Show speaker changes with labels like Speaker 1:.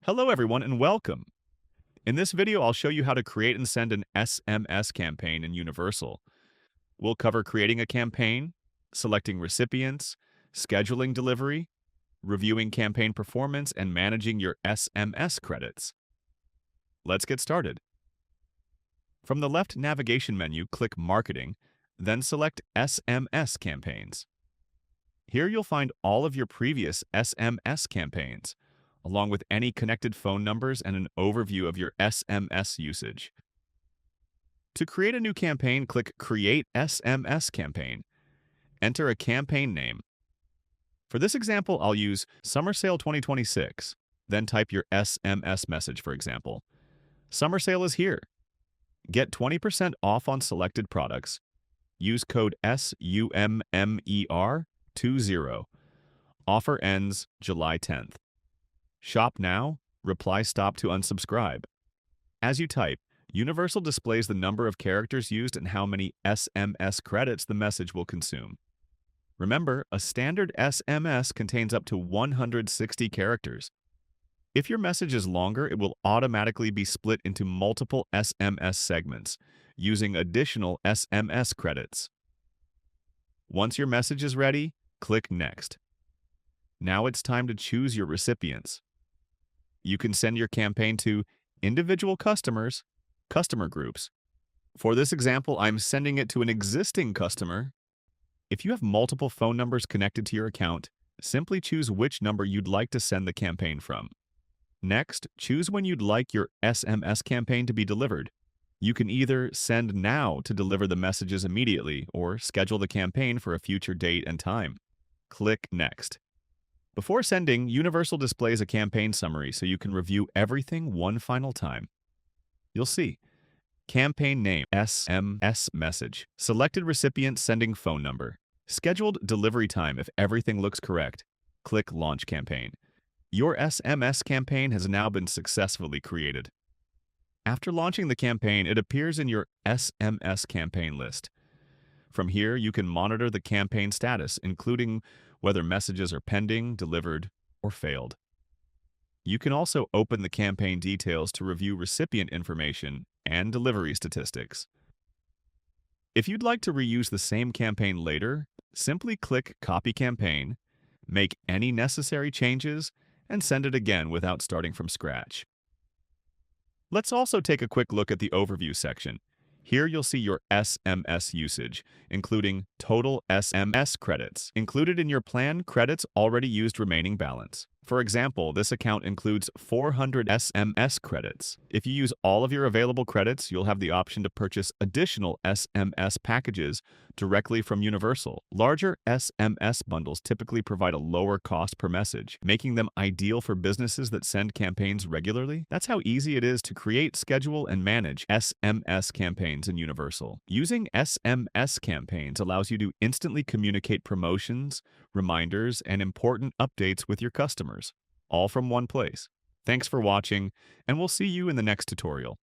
Speaker 1: Hello everyone and welcome. In this video, I'll show you how to create and send an SMS campaign in Universal. We'll cover creating a campaign, selecting recipients, scheduling delivery, reviewing campaign performance, and managing your SMS credits. Let's get started. From the left navigation menu, click Marketing, then select SMS campaigns. Here you'll find all of your previous SMS campaigns, along with any connected phone numbers and an overview of your SMS usage. To create a new campaign, click Create SMS Campaign. Enter a campaign name. For this example, I'll use Summer Sale 2026. Then type your SMS message, for example. Summer Sale is here. Get 20% off on selected products. Use code SUMMER20. Offer ends July 10th. Shop now, reply stop to unsubscribe. As you type, Universal displays the number of characters used and how many SMS credits the message will consume. Remember, a standard SMS contains up to 160 characters. If your message is longer, it will automatically be split into multiple SMS segments, using additional SMS credits. Once your message is ready, click Next. Now it's time to choose your recipients. You can send your campaign to individual customers, customer groups. For this example, I'm sending it to an existing customer. If you have multiple phone numbers connected to your account, simply choose which number you'd like to send the campaign from. Next, choose when you'd like your SMS campaign to be delivered. You can either send now to deliver the messages immediately or schedule the campaign for a future date and time. Click Next. Before sending, Universal displays a campaign summary so you can review everything one final time. You'll see campaign name, SMS message, selected recipient sending phone number, scheduled delivery time if everything looks correct. Click Launch Campaign. Your SMS campaign has now been successfully created. After launching the campaign, it appears in your SMS campaign list. From here, you can monitor the campaign status, including whether messages are pending, delivered, or failed. You can also open the campaign details to review recipient information and delivery statistics. If you'd like to reuse the same campaign later, simply click Copy Campaign, make any necessary changes, and send it again without starting from scratch. Let's also take a quick look at the Overview section. Here you'll see your SMS usage, including total SMS credits, included in your plan credits already used remaining balance. For example, this account includes 400 SMS credits. If you use all of your available credits, you'll have the option to purchase additional SMS packages directly from Universal. Larger SMS bundles typically provide a lower cost per message, making them ideal for businesses that send campaigns regularly. That's how easy it is to create, schedule, and manage SMS campaigns in Universal. Using SMS campaigns allows you to instantly communicate promotions, reminders, and important updates with your customers, all from one place. Thanks for watching, and we'll see you in the next tutorial.